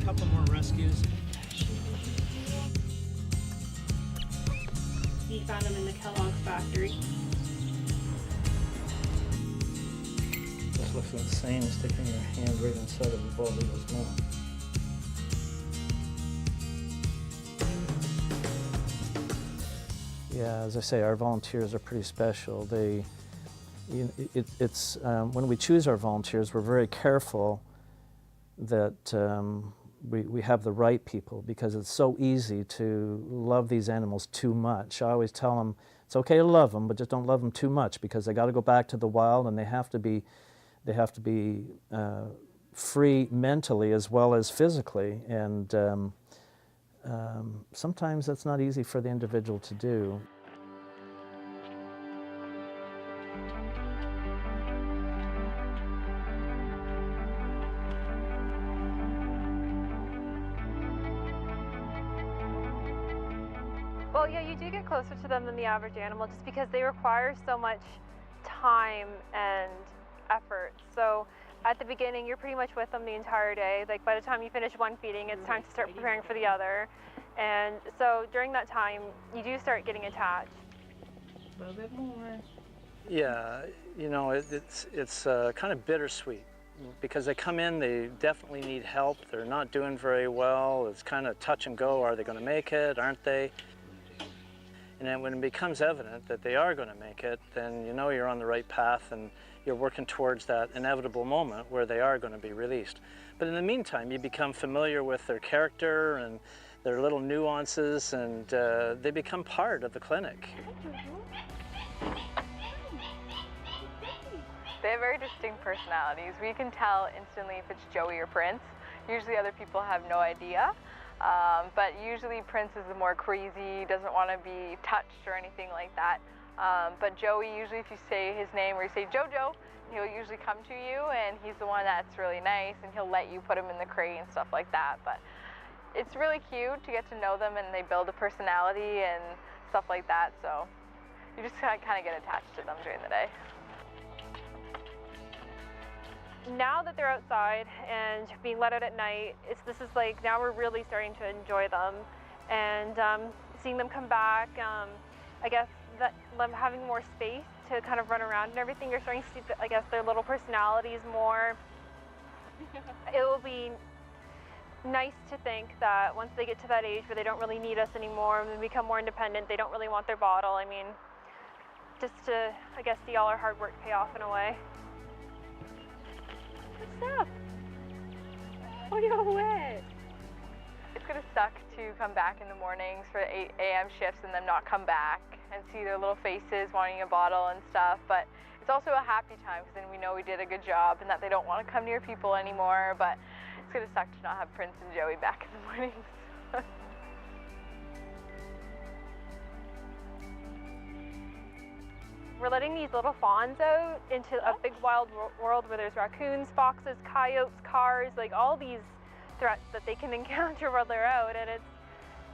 couple more rescues. We found them in the Kellogg's factory. This looks insane, sticking your hand right inside of a bald eagle's mouth. Yeah, as I say, our volunteers are pretty special. When we choose our volunteers, we're very careful that we have the right people, because it's so easy to love these animals too much. I always tell them it's okay to love them, but just don't love them too much, because they got to go back to the wild, and they have to be free mentally as well as physically, and sometimes that's not easy for the individual to do. Well, yeah, you do get closer to them than the average animal, just because they require so much time and effort. So at the beginning, you're pretty much with them the entire day. Like, by the time you finish one feeding, it's time to start preparing for the other. And so during that time, you do start getting attached. A little bit more. Yeah, you know, it's kind of bittersweet, because they come in, they definitely need help. They're not doing very well. It's kind of touch and go. Are they going to make it? Aren't they? And then when it becomes evident that they are going to make it, then you know you're on the right path, and you're working towards that inevitable moment where they are going to be released. But in the meantime, you become familiar with their character and their little nuances, and they become part of the clinic. They have very distinct personalities. We can tell instantly if it's Joey or Prince. Usually other people have no idea. But usually Prince is the more crazy, doesn't want to be touched or anything like that. But Joey, usually if you say his name or you say Jojo, he'll usually come to you, and he's the one that's really nice, and he'll let you put him in the crate and stuff like that. But it's really cute to get to know them, and they build a personality and stuff like that. So you just kind of get attached to them during the day. Now that they're outside and being let out at night, this is like, now we're really starting to enjoy them, and seeing them come back. I guess that them having more space to kind of run around and everything, you're starting to see, I guess, their little personalities more. It will be nice to think that once they get to that age where they don't really need us anymore and they become more independent, they don't really want their bottle. I mean, just to, I guess, see all our hard work pay off in a way. What's up? Oh, you're wet. It's going to suck to come back in the mornings for 8 a.m. shifts and them not come back and see their little faces wanting a bottle and stuff. But it's also a happy time, because then we know we did a good job and that they don't want to come near people anymore. But it's going to suck to not have Prince and Joey back in the mornings. We're letting these little fawns out into a big wild world where there's raccoons, foxes, coyotes, cars, like all these threats that they can encounter while they're out. And it's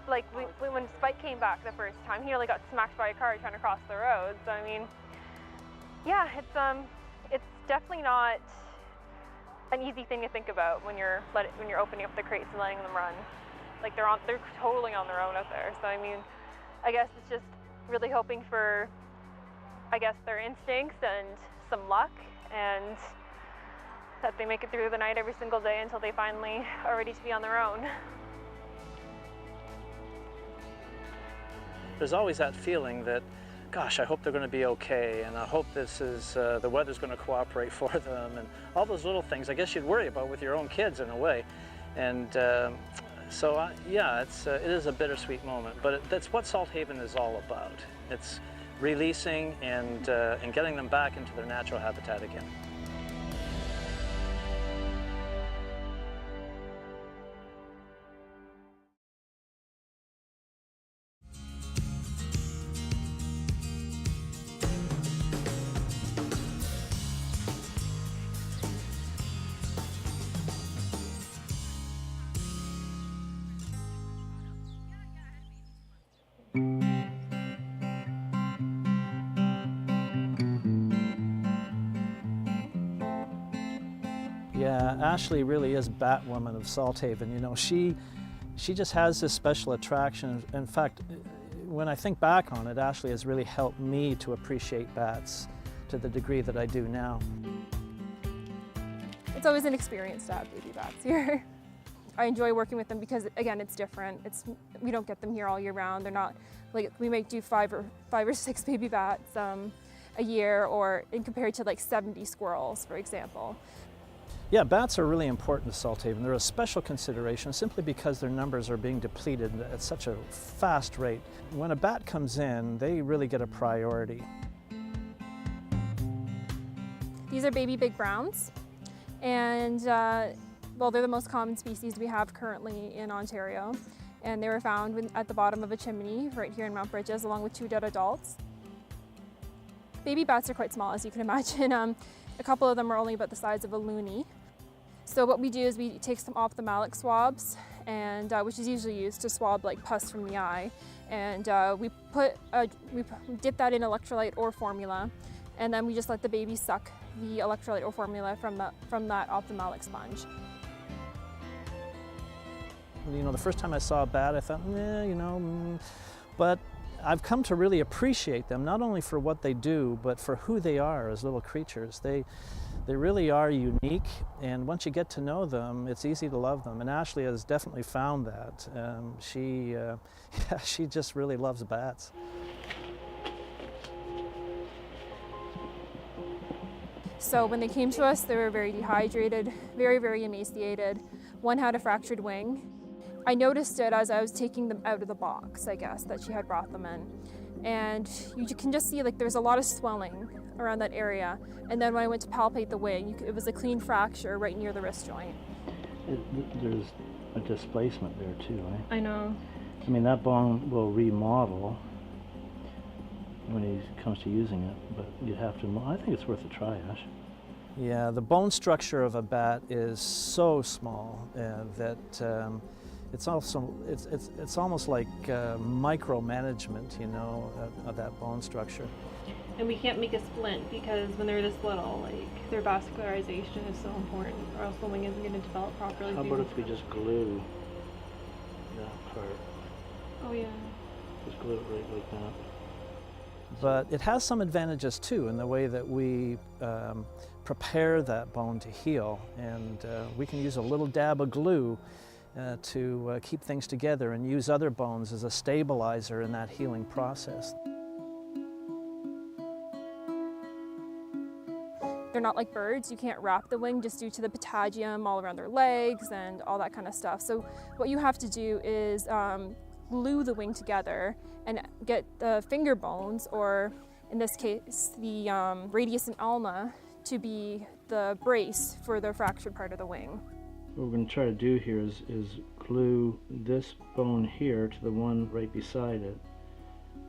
like when Spike came back the first time, he nearly got smacked by a car trying to cross the road. So I mean, yeah, it's definitely not an easy thing to think about when you're opening up the crates and letting them run. Like they're totally on their own out there. So I mean, I guess it's just really hoping for, I guess, their instincts and some luck, and that they make it through the night every single day until they finally are ready to be on their own. There's always that feeling that, gosh, I hope they're going to be okay, and I hope this is, the weather's going to cooperate for them, and all those little things I guess you'd worry about with your own kids in a way. And yeah, it is a bittersweet moment, but that's what Salthaven is all about. It's releasing and getting them back into their natural habitat again. Yeah, Ashley really is Batwoman of Salthaven. You know, she just has this special attraction. In fact, when I think back on it, Ashley has really helped me to appreciate bats to the degree that I do now. It's always an experience to have baby bats here. I enjoy working with them because, again, it's different. We don't get them here all year round. They're not, like, we might do five or six baby bats a year, or in compared to like 70 squirrels, for example. Yeah, bats are really important to Salthaven. They're a special consideration simply because their numbers are being depleted at such a fast rate. When a bat comes in, they really get a priority. These are baby big browns, and well, they're the most common species we have currently in Ontario, and they were found at the bottom of a chimney right here in Mount Bridges, along with 2 dead adults. Baby bats are quite small, as you can imagine. A couple of them are only about the size of a loony. So what we do is we take some ophthalmic swabs, and which is usually used to swab like pus from the eye, and we dip that in electrolyte or formula, and then we just let the baby suck the electrolyte or formula from that ophthalmic sponge. You know, the first time I saw a bat, I thought, you know, but I've come to really appreciate them, not only for what they do, but for who they are as little creatures. They really are unique, and once you get to know them, it's easy to love them. And Ashley has definitely found that. She just really loves bats. So when they came to us, they were very dehydrated, very, very emaciated. One had a fractured wing. I noticed it as I was taking them out of the box, I guess, that she had brought them in. And you can just see like there's a lot of swelling around that area. And then when I went to palpate the wing, it was a clean fracture right near the wrist joint. There's a displacement there too, right? I know. I mean, that bone will remodel when he comes to using it, but you'd have to, I think it's worth a try, Ash. Yeah, the bone structure of a bat is so small that it's almost like micromanagement, you know, of that bone structure. And we can't make a splint because when they're this little, like, their vascularization is so important, or else the wing isn't going to develop properly. How about if we just glue that part? Oh yeah. Just glue it right like that. But it has some advantages too in the way that we prepare that bone to heal, and we can use a little dab of glue to keep things together and use other bones as a stabilizer in that healing process. They're not like birds. You can't wrap the wing just due to the patagium all around their legs and all that kind of stuff. So what you have to do is glue the wing together and get the finger bones, or in this case, the radius and ulna, to be the brace for the fractured part of the wing. What we're going to try to do here is glue this bone here to the one right beside it,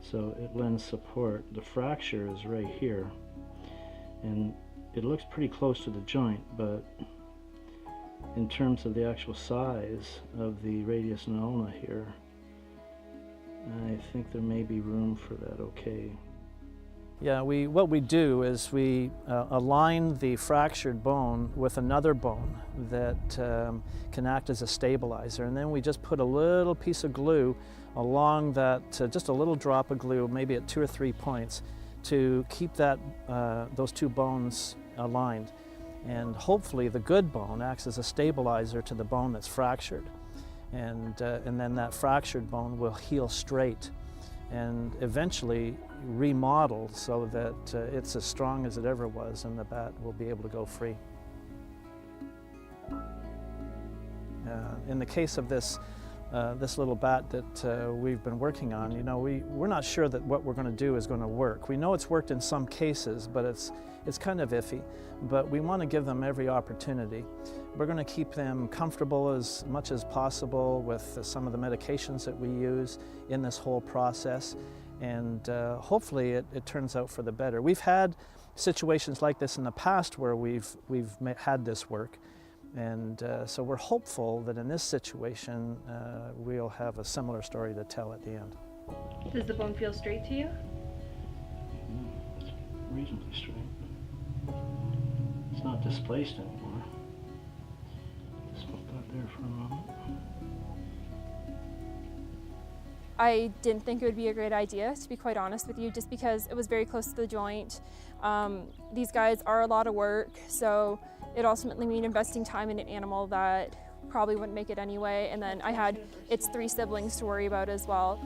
so it lends support. The fracture is right here, and it looks pretty close to the joint, but in terms of the actual size of the radius and ulna here, I think there may be room for that, okay. Yeah, what we do is we align the fractured bone with another bone that can act as a stabilizer, and then we just put a little piece of glue along that, just a little drop of glue, maybe at 2 or 3 points, to keep that those two bones aligned. And hopefully the good bone acts as a stabilizer to the bone that's fractured. And then that fractured bone will heal straight and eventually remodel so that it's as strong as it ever was, and the bat will be able to go free. In the case of this little bat that we've been working on, you know, we're not sure that what we're going to do is going to work. We know it's worked in some cases, but it's kind of iffy. But we want to give them every opportunity. We're going to keep them comfortable as much as possible with some of the medications that we use in this whole process, and hopefully it turns out for the better. We've had situations like this in the past where we've had this work, and so we're hopeful that in this situation we'll have a similar story to tell at the end. Does the bone feel straight to you? It's reasonably straight. It's not displaced anymore. there for a moment. I didn't think it would be a great idea, to be quite honest with you, just because it was very close to the joint. These guys are a lot of work, so it ultimately means investing time in an animal that probably wouldn't make it anyway. And then I had its 3 siblings to worry about as well.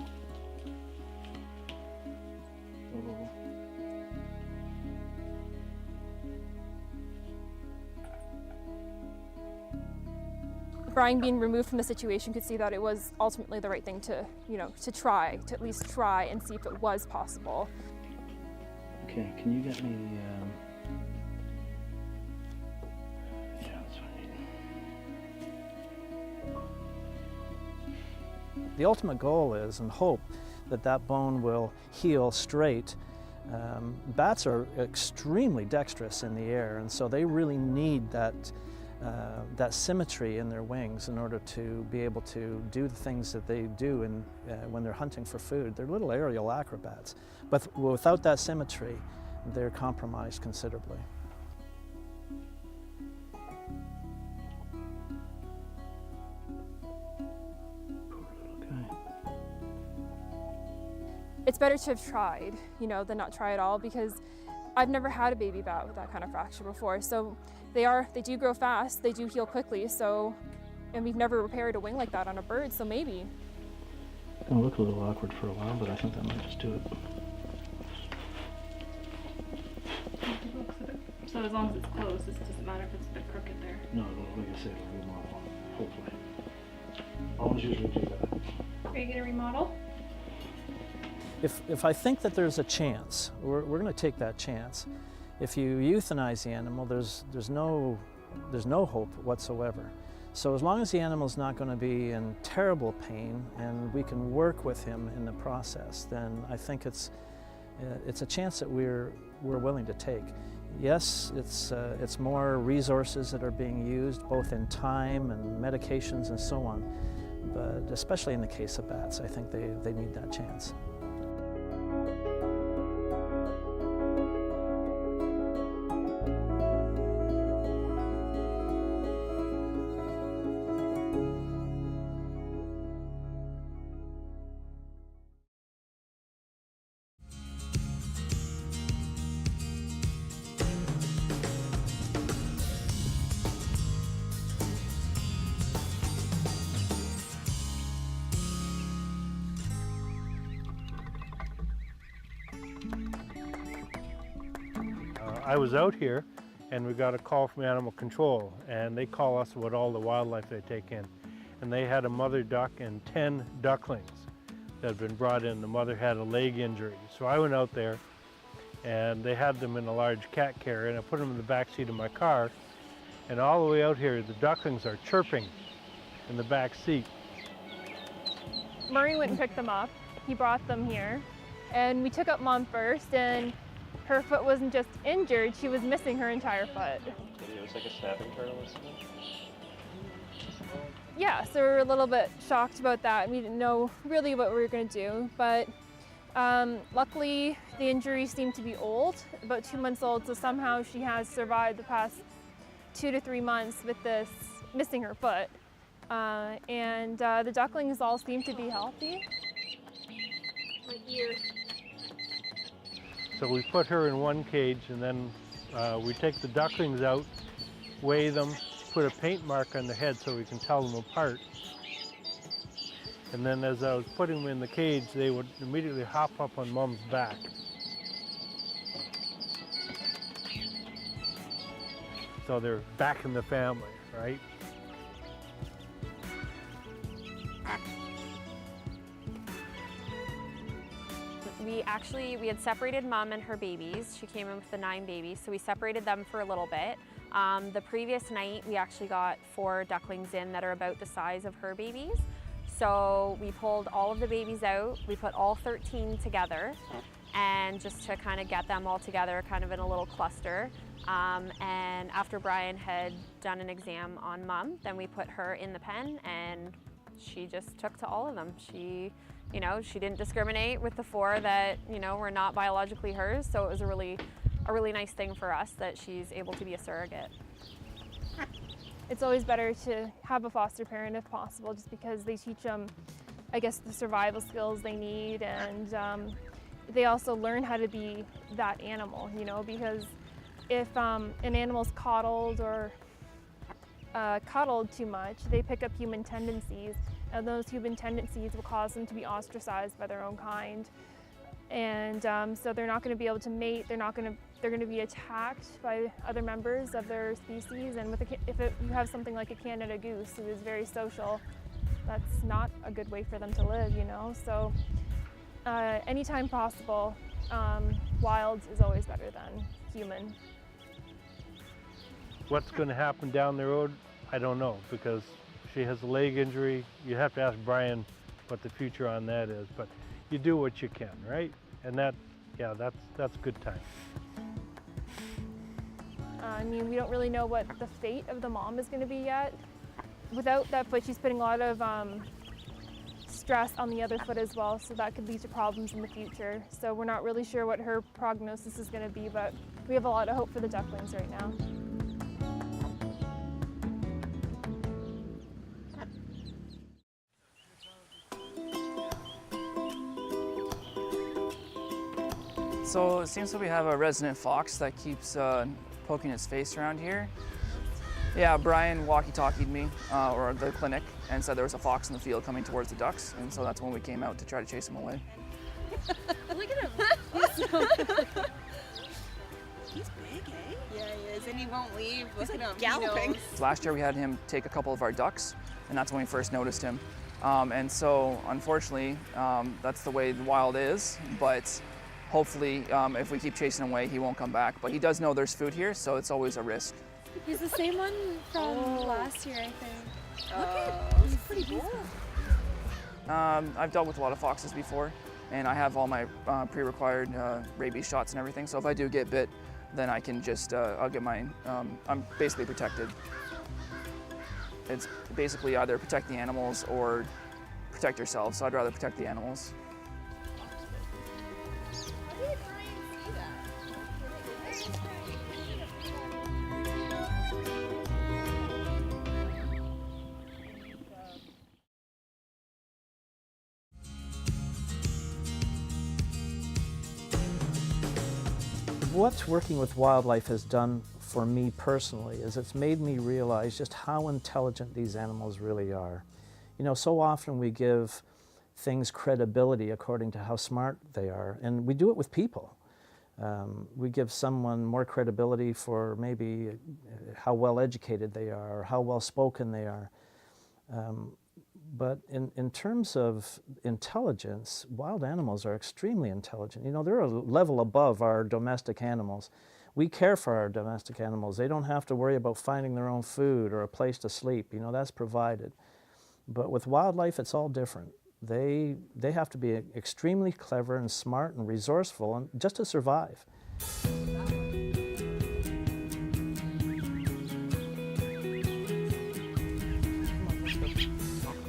Brian, being removed from the situation, could see that it was ultimately the right thing to, to at least try and see if it was possible. Okay, can you get me, yeah, that's what I need. The ultimate goal is, and hope, that that bone will heal straight. Bats are extremely dexterous in the air, and so they really need that symmetry in their wings in order to be able to do the things that they do when they're hunting for food. They're little aerial acrobats, but without that symmetry, they're compromised considerably. It's better to have tried, than not try at all, because I've never had a baby bat with that kind of fracture before. So they do grow fast, they do heal quickly, and we've never repaired a wing like that on a bird, so maybe. It's gonna look a little awkward for a while, but I think that might just do it. So as long as it's close, it doesn't matter if it's a bit crooked there. No, like I said, it'll remodel, hopefully. Always usually do that. Are you gonna remodel? If I think that there's a chance, we're going to take that chance. If you euthanize the animal, there's no hope whatsoever. So as long as the animal's not going to be in terrible pain and we can work with him in the process, then I think it's a chance that we're willing to take. Yes, it's more resources that are being used, both in time and medications and so on. But especially in the case of bats, I think they need that chance. I was out here and we got a call from animal control, and they call us about all the wildlife they take in. And they had a mother duck and 10 ducklings that had been brought in. The mother had a leg injury. So I went out there and they had them in a large cat carrier, and I put them in the back seat of my car. And all the way out here, the ducklings are chirping in the back seat. Murray went and picked them up. He brought them here, and we took up Mom first, and her foot wasn't just injured, she was missing her entire foot. It was like a snapping turtle or something? Yeah, so we were a little bit shocked about that. We didn't know really what we were going to do, but luckily the injury seemed to be old, about 2 months old, so somehow she has survived the past 2 to 3 months with this missing her foot. And the ducklings all seem to be healthy. My ear. So we put her in one cage, and then we take the ducklings out, weigh them, put a paint mark on the head so we can tell them apart. And then as I was putting them in the cage, they would immediately hop up on Mom's back. So they're back in the family, right? We had separated Mom and her babies. She came in with the 9 babies, so we separated them for a little bit. The previous night, we actually got 4 ducklings in that are about the size of her babies. So we pulled all of the babies out. We put all 13 together, and just to kind of get them all together kind of in a little cluster. And after Brian had done an exam on Mom, then we put her in the pen, and she just took to all of them. She didn't discriminate with the 4 that, were not biologically hers, so it was a really nice thing for us that she's able to be a surrogate. it's always better to have a foster parent if possible, just because they teach them, I guess, the survival skills they need, and they also learn how to be that animal, you know, because if an animal's coddled or cuddled too much, they pick up human tendencies, and those human tendencies will cause them to be ostracized by their own kind. And so they're not going to be able to mate. They're going to be attacked by other members of their species. And you have something like a Canada goose who is very social, that's not a good way for them to live, you know. So anytime possible, wild is always better than human. What's going to happen down the road, I don't know, because she has a leg injury. You have to ask Brian what the future on that is, but you do what you can, right? And that's a good time. I mean, we don't really know what the fate of the mom is going to be yet. Without that foot, she's putting a lot of stress on the other foot as well, so that could lead to problems in the future. So we're not really sure what her prognosis is going to be, but we have a lot of hope for the ducklings right now. So it seems that we have a resident fox that keeps poking its face around here. Yeah, Brian walkie-talkied me, or the clinic, and said there was a fox in the field coming towards the ducks, and so that's when we came out to try to chase him away. Look at him. He's big, eh? Yeah, he is, and he won't leave. Look at him. Galloping. Last year we had him take a couple of our ducks, and that's when we first noticed him. And so, unfortunately, that's the way the wild is, but hopefully, if we keep chasing him away, he won't come back. But he does know there's food here, so it's always a risk. He's the same one from last year, I think. Look at He's pretty bold. I've dealt with a lot of foxes before, and I have all my pre-required rabies shots and everything. So if I do get bit, then I can just, I'll get mine. I'm basically protected. It's basically either protect the animals or protect yourself, so I'd rather protect the animals. What working with wildlife has done for me personally is it's made me realize just how intelligent these animals really are. You know, so often we give things credibility according to how smart they are, and we do it with people. We give someone more credibility for maybe how well educated they are or how well spoken they are. But in terms of intelligence, wild animals are extremely intelligent. You know, they're a level above our domestic animals. We care for our domestic animals. They don't have to worry about finding their own food or a place to sleep. You know, that's provided. But with wildlife, it's all different. They have to be extremely clever and smart and resourceful and just to survive.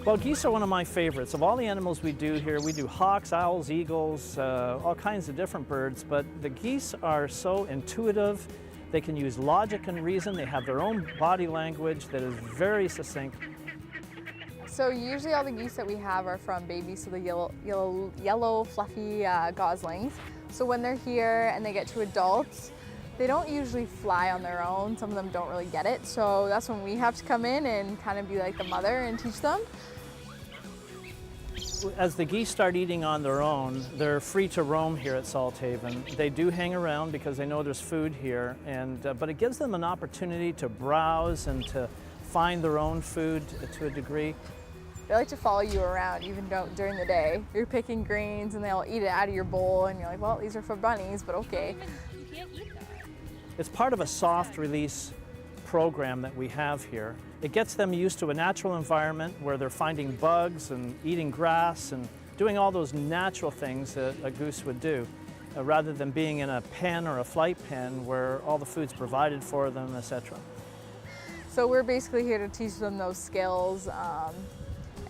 Well, geese are one of my favorites. Of all the animals we do here, we do hawks, owls, eagles, all kinds of different birds, but the geese are so intuitive. They can use logic and reason. They have their own body language that is very succinct. So usually all the geese that we have are from babies, so the yellow fluffy goslings. So when they're here and they get to adults, they don't usually fly on their own. Some of them don't really get it. So that's when we have to come in and kind of be like the mother and teach them. As the geese start eating on their own, they're free to roam here at Salthaven. They do hang around because they know there's food here, but it gives them an opportunity to browse and to find their own food to a degree. They like to follow you around even during the day. You're picking greens and they'll eat it out of your bowl and you're like, well, these are for bunnies, but okay. You can't eat that. It's part of a soft release program that we have here. It gets them used to a natural environment where they're finding bugs and eating grass and doing all those natural things that a goose would do, rather than being in a pen or a flight pen where all the food's provided for them, etc. So we're basically here to teach them those skills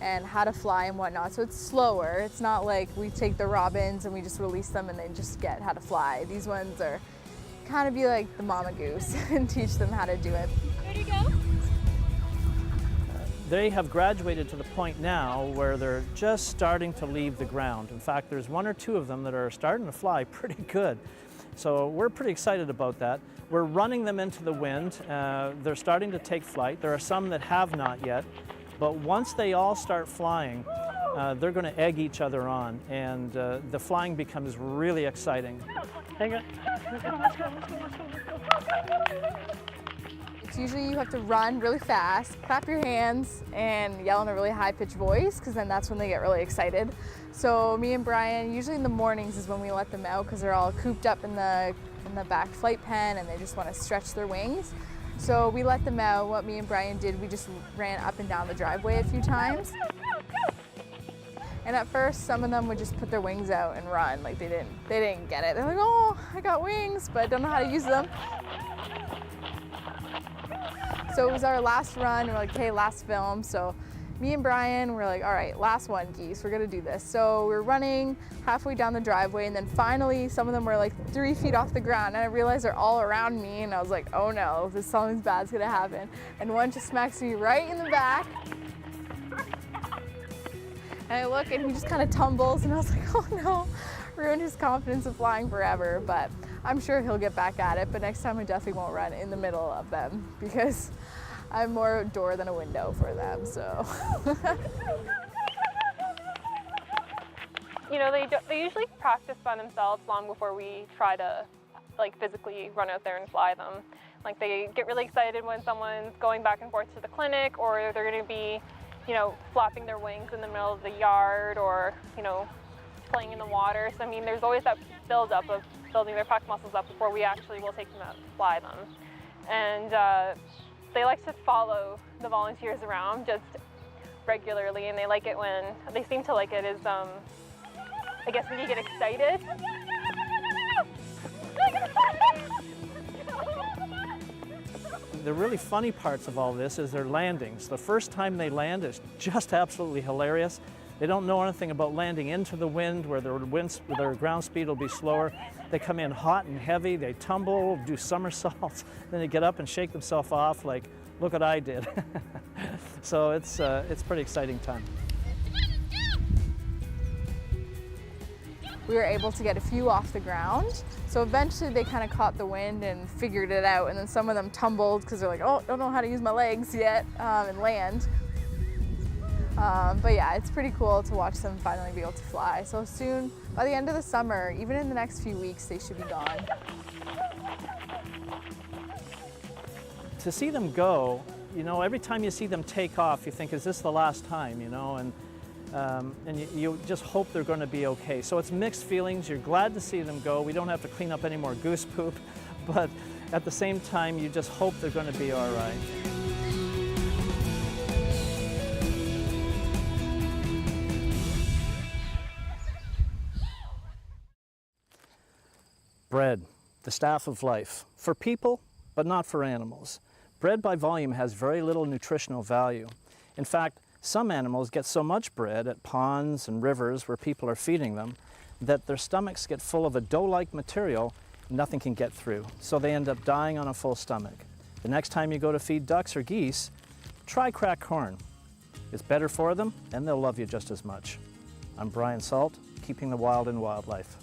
and how to fly and whatnot. So it's slower. It's not like we take the robins and we just release them and they just get how to fly. These ones are kind of be like the mama goose and teach them how to do it. Ready to go? They have graduated to the point now where they're just starting to leave the ground. In fact, there's one or two of them that are starting to fly pretty good. So we're pretty excited about that. We're running them into the wind. They're starting to take flight. There are some that have not yet, but once they all start flying, they're going to egg each other on, and the flying becomes really exciting. Hang on. Let's go. Usually you have to run really fast, clap your hands, and yell in a really high-pitched voice, because then that's when they get really excited. So me and Brian, usually in the mornings is when we let them out, because they're all cooped up in the back flight pen and they just want to stretch their wings. So we let them out. What me and Brian did, we just ran up and down the driveway a few times. And at first, some of them would just put their wings out and run, like they didn't get it. They're like, oh, I got wings, but I don't know how to use them. So it was our last run, and we're like, okay, last film. So me and Brian were like, all right, last one, geese, we're gonna do this. So we were running halfway down the driveway, and then finally some of them were like 3 feet off the ground, and I realized they're all around me, and I was like, oh no, something bad's gonna happen. And one just smacks me right in the back. And I look, and he just kind of tumbles, and I was like, oh no, ruined his confidence of flying forever. But I'm sure he'll get back at it, but next time I definitely won't run in the middle of them, because I'm more a door than a window for them, so. You know, they usually practice by themselves long before we try to like physically run out there and fly them. Like they get really excited when someone's going back and forth to the clinic, or they're going to be, you know, flapping their wings in the middle of the yard, or, you know, playing in the water. So I mean, there's always that build-up of building their pec muscles up before we actually will take them out to fly them. And they like to follow the volunteers around just regularly, and they like it when, they seem to like it is, I guess when you get excited. The really funny parts of all this is their landings. The first time they land is just absolutely hilarious. They don't know anything about landing into the wind, where their ground speed will be slower. They come in hot and heavy, they tumble, do somersaults, then they get up and shake themselves off like, look what I did. So it's pretty exciting time. We were able to get a few off the ground. So eventually they kind of caught the wind and figured it out, and then some of them tumbled because they're like, oh, don't know how to use my legs yet, and land. But yeah, it's pretty cool to watch them finally be able to fly. So soon, by the end of the summer, even in the next few weeks, they should be gone. To see them go, you know, every time you see them take off, you think, is this the last time, you know? And you just hope they're going to be okay. So it's mixed feelings. You're glad to see them go. We don't have to clean up any more goose poop, but at the same time, you just hope they're going to be all right. Bread, the staff of life, for people, but not for animals. Bread by volume has very little nutritional value. In fact, some animals get so much bread at ponds and rivers where people are feeding them that their stomachs get full of a dough-like material, nothing can get through. So they end up dying on a full stomach. The next time you go to feed ducks or geese, try cracked corn. It's better for them, and they'll love you just as much. I'm Brian Salt, keeping the wild in wildlife.